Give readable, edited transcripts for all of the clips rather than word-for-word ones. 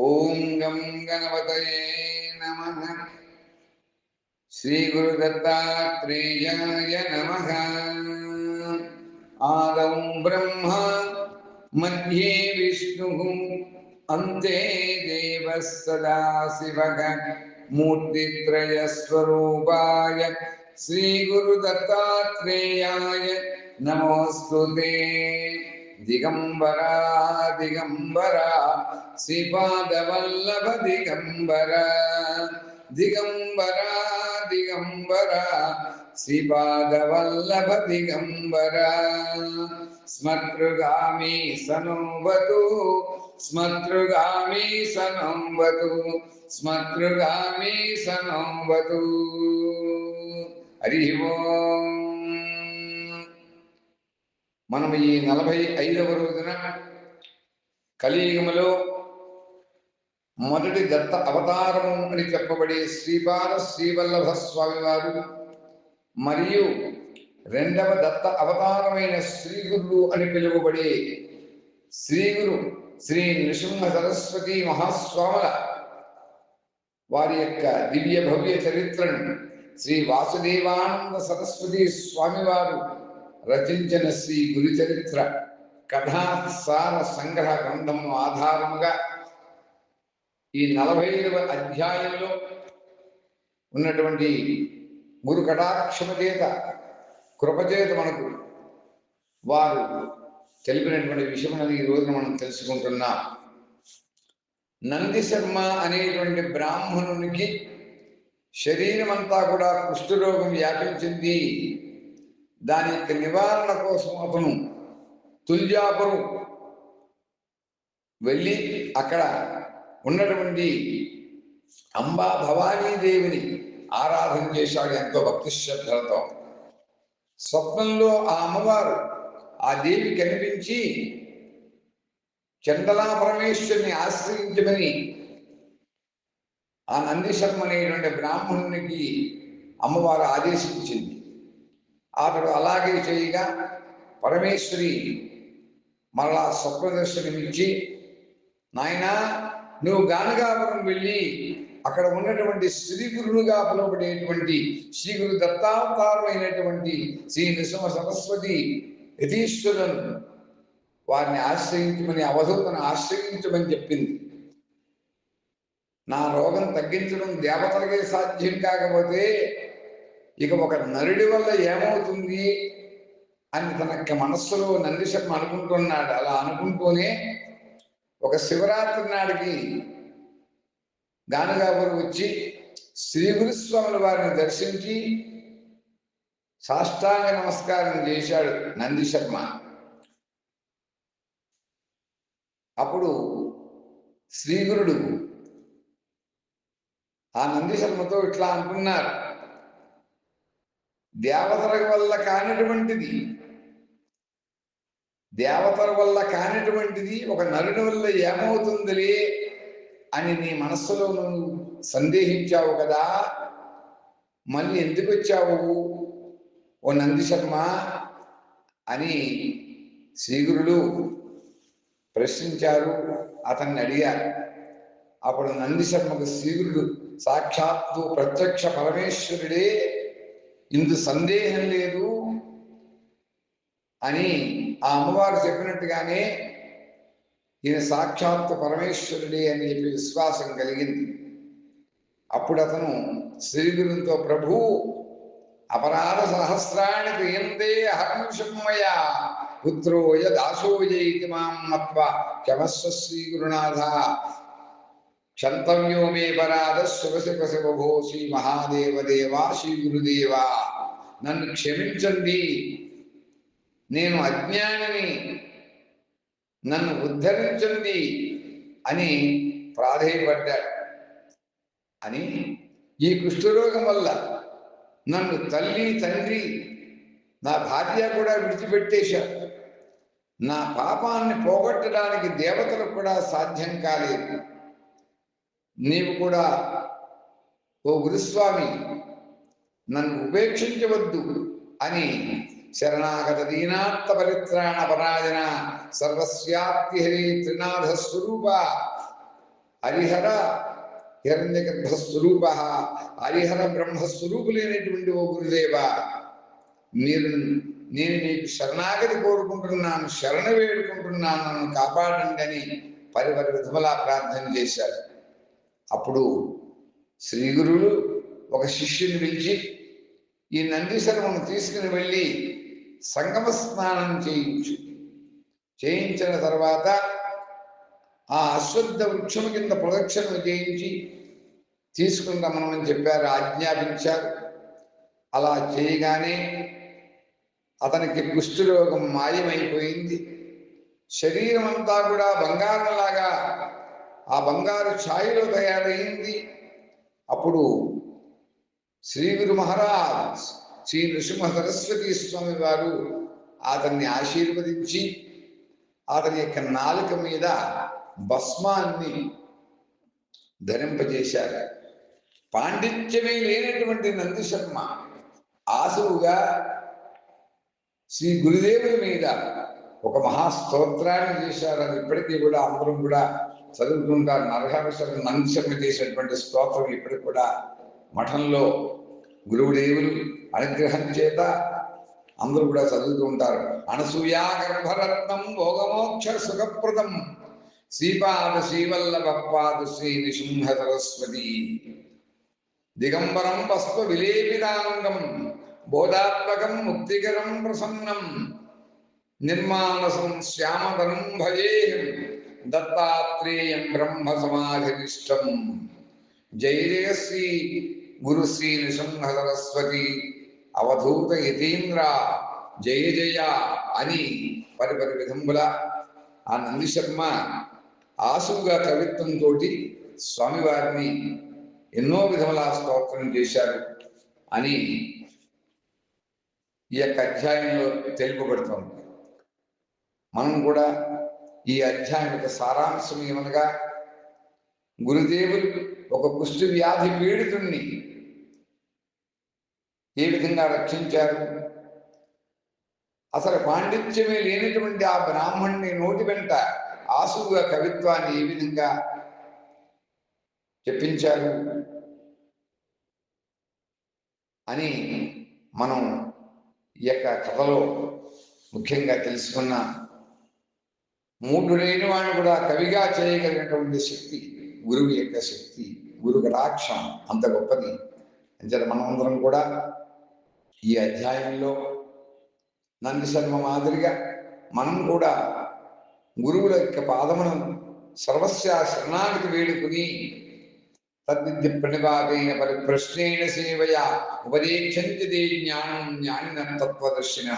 ఓం గం గణపతయే నమః. శ్రీ గురు దత్తాత్రేయాయ నమః. ఆదౌ బ్రహ్మ మధ్యే విష్ణుః అంతే దేవః సదాశివః. మూర్తిత్రయ స్వరూపాయ శ్రీ గురు దత్తాత్రేయాయ నమోస్తుతే. దిగంబరా దిగంబరా శ్రీపాదవల్లభ దిగంబరా. దిగంబరా దిగంబరా శ్రీపాదవల్లభ దిగంబరా. స్మతృగామి సనోవతు స్మతృగామి సనోవతు స్మతృగామి సనోవతు. హరి ఓం. మనం ఈ 45వ రోజున కలియుగములో మొదటి దత్త అవతారము అని చెప్పబడే శ్రీపాద శ్రీవల్లభ స్వామి వారు మరియు రెండవ దత్త అవతారమైన శ్రీగురు అని పిలువబడే శ్రీగురు శ్రీ నృసింహ సరస్వతి మహాస్వాముల వారి యొక్క దివ్య భవ్య చరిత్రను శ్రీ వాసుదేవానంద సరస్వతి స్వామివారు రచించిన శ్రీ గురు చరిత్ర కథాసార సంగ్రహ గ్రంథమును ఆధారముగా ఈ 45వ అధ్యాయంలో ఉన్నటువంటి గురు కటాక్షము చేత కృపచేత మనకు వారు తెలిపినటువంటి విషయములను ఈ రోజున మనం తెలుసుకుంటున్నాం. నంది శర్మ అనేటువంటి బ్రాహ్మణునికి శరీరం అంతా కూడా కుష్ఠరోగం వ్యాపించింది. దాని యొక్క నివారణ కోసం అతను తుల్జాపురం వెళ్ళి అక్కడ ఉన్నటువంటి అంబా భవానీదేవిని ఆరాధన చేశాడు ఎంతో భక్తి శ్రద్ధలతో. స్వప్నంలో ఆ అమ్మవారు ఆ దేవి కనిపించి చండలా పరమేశ్వరుని ఆశ్రయించమని ఆ నందీశర్మ అనేటువంటి బ్రాహ్మణునికి అమ్మవారు ఆదేశించింది. అతడు అలాగే చేయగా పరమేశ్వరి మరలా స్వప్నదర్శనమిచ్చి, నాయనా నువ్వు గానగాపురం వెళ్ళి అక్కడ ఉన్నటువంటి శ్రీగురుడుగా పిలువబడేటువంటి శ్రీ గురు దత్తావతారమైనటువంటి శ్రీ నృసింహ సరస్వతి యతీశ్వరులను వారిని ఆశ్రయించమని, అవధూతను ఆశ్రయించమని చెప్పింది. నా రోగం తగ్గించడం దేవతలకే సాధ్యం కాకపోతే ఇక ఒక నరుడి వల్ల ఏమవుతుంది అని తన యొక్క మనస్సులో నందిశర్మ అనుకుంటున్నాడు. అలా అనుకుంటూనే ఒక శివరాత్రి నాడికి గానగాపురం వచ్చి శ్రీ గురుస్వాముల వారిని దర్శించి సాష్టాంగ నమస్కారం చేశాడు నందిశర్మ. అప్పుడు శ్రీగురుడు ఆ నందిశర్మతో ఇట్లా అంటున్నారు, దేవతల వల్ల కానిటువంటిది ఒక నరుని వల్ల ఏమవుతుందిలే అని నీ మనస్సులో నువ్వు సందేహించావు కదా, మళ్ళీ ఎందుకు వచ్చావు ఓ నందిశర్మ అని శ్రీగురుడు ప్రశ్నించారు, అతన్ని అడిగారు. అప్పుడు నందిశర్మకు శ్రీగురుడు సాక్షాత్తు ప్రత్యక్ష పరమేశ్వరుడే, ఇందు సందేహం లేదు అని ఆ అమ్మవారు చెప్పినట్టుగానే ఈయన సాక్షాత్తు పరమేశ్వరుడే అని చెప్పి విశ్వాసం కలిగింది. అప్పుడు అతను శ్రీగురునితో, ప్రభు అపరాధ సహస్రాన్ని క్రియంతే అహర్నిషమ్మయ పుత్రోయ దాసోయైతి మాం మత్వ క్షమస్వ శ్రీగురునాథ క్షంతవ్యో మే పరాధ శివశివ శివభో శ్రీ మహాదేవదేవా శ్రీ గురుదేవా, నన్ను క్షమించండి, నేను అజ్ఞానిని, నన్ను ఉద్ధరించండి అని ప్రాధేయపడ్డాడు. అని ఈ కుష్ఠరోగం వల్ల నన్ను తల్లి తండ్రి నా భార్య కూడా విడిచిపెట్టేశారు. నా పాపాన్ని పోగొట్టడానికి దేవతలకు కూడా సాధ్యం కాలేదు. నీవు కూడా ఓ గురుస్వామి నన్ను ఉపేక్షించవద్దు అని శరణాగత దీనార్థ పరిత్రాణ పరాయణ సర్వస్యాప్తి హరి త్రినాథ స్వరూప హరిహర హిరణ్యగర్భస్వరూప, హరిహర బ్రహ్మస్వరూపులైనటువంటి ఓ గురుదేవ, నేను నీకు శరణాగతి కోరుకుంటున్నాను, శరణ వేడుకుంటున్నాను, నన్ను కాపాడండి అని పరిపరి విధములా ప్రార్థన చేశారు. అప్పుడు శ్రీ గురువులు ఒక శిష్యుని పిలిచి ఈ నందీశ్వరమును తీసుకుని వెళ్ళి సంగమ స్నానం చేయించిన తర్వాత ఆ అశ్వత్థ వృక్షము కింద ప్రదక్షిణ చేయించి తీసుకుని రమ్మని చెప్పారు, ఆజ్ఞాపించారు. అలా చేయగానే అతనికి కుష్ఠరోగం మాయమైపోయింది. శరీరం అంతా కూడా బంగారంలాగా ఆ బంగారు ఛాయలో తయారైంది. అప్పుడు శ్రీ గురు మహారాజ్ శ్రీ నృసింహ సరస్వతి స్వామి వారు అతన్ని ఆశీర్వదించి అతని యొక్క నాలుక మీద భస్మాన్ని ధరింపజేశారు. పాండిత్యమే లేనటువంటి నందిశర్మ ఆసువుగా శ్రీ గురుదేవుని మీద ఒక మహాస్తోత్రాన్ని చేశారు. అది ఇప్పటికీ కూడా అందరం కూడా చదువుతుంటారు. నరహరేశ్వర నందిశర్మ చేసినటువంటి స్తోత్రం ఇప్పటికి కూడా మఠంలో గురువుదేవులు అనుగ్రహం చేత అందరూ కూడా చదువుతూ ఉంటారు. అనసూయా గర్భరత్నం భోగమోక్ష సుఖప్రదం శ్రీపాద శ్రీవల్లభపాదు శ్రీ నృసింహ సరస్వతి దిగంబరం వస్వ విలేపితాంగం బోధాత్మకం ముక్తికరం ప్రసన్నం నిర్మానసం శ్యామధనం భజేహం దత్తాత్రేయం బ్రహ్మ సమాధినిష్టం. జయ జయ శ్రీ గురు శ్రీ నృసింహ సరస్వతి అవధూత యతీంద్ర జయ జయ అని పరిపరి విధంబుల ఆ నందిశర్మ ఆసుగా కవిత్వంతో స్వామివారిని ఎన్నో విధముల స్తోత్రం చేశారు అని ఈ యొక్క అధ్యాయంలో తెలుపబడుతుంది. మనం కూడా ఈ అధ్యాయం యొక్క సారాంశం ఏమనగా, గురుదేవులు ఒక కుష్ఠ వ్యాధి పీడితుణ్ణి ఏ విధంగా రక్షించారు, అసలు పాండిత్యమే లేనటువంటి ఆ బ్రాహ్మణ్ణి నోటి వెంట ఆసుగా కవిత్వాన్ని ఏ విధంగా చెప్పించారు అని మనం ఈ యొక్క కథలో ముఖ్యంగా తెలుసుకున్న మూడు లేని వాడిని కూడా కవిగా చేయగలిగినటువంటి శక్తి గురువు యొక్క శక్తి, గురు కటాక్షం అంత గొప్పది. అంచేత మనమందరం కూడా ఈ అధ్యాయంలో నందిశర్మ మాదిరిగా మనం కూడా గురువుల యొక్క పాదమును సర్వస్య శరణాగతి వేడుకుని తద్విద్య ప్రణిపాతైన పరిప్రశ్నేణ సేవయ ఉపదేక్షంతి తే జ్ఞానం జ్ఞానిన తత్వదర్శిన.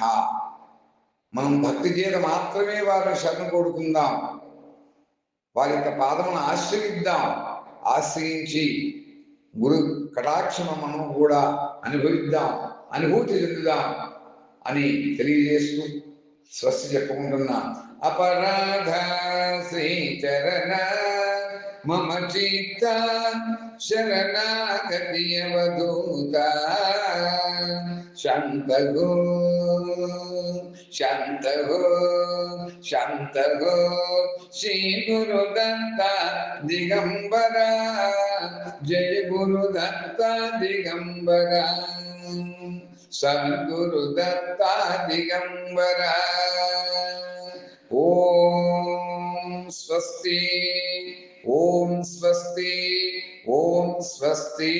మనం భక్తి చేత మాత్రమే వారిని శరణు కోరుకుందాం, వారి యొక్క పాదమును ఆశ్రయిద్దాం, ఆశ్రయించి గురు కటాక్షము మనం కూడా అనుభవిద్దాం, అనుభూతి చెందుదాం అని తెలియజేస్తూ స్వస్తి చెప్పుకుంటున్నాం. అపరాధ శ్రీచరణ మమ చిత్త శరణాగతి అవధూత శాంతగో శాంతగో శాంతగో శ్రీ గురు దత్త దిగంబర జయ గురు దత్త దిగంబర సద్గురు దత్త దిగంబర. ఓం స్వస్తి ఓం స్వస్తి ఓం స్వస్తి.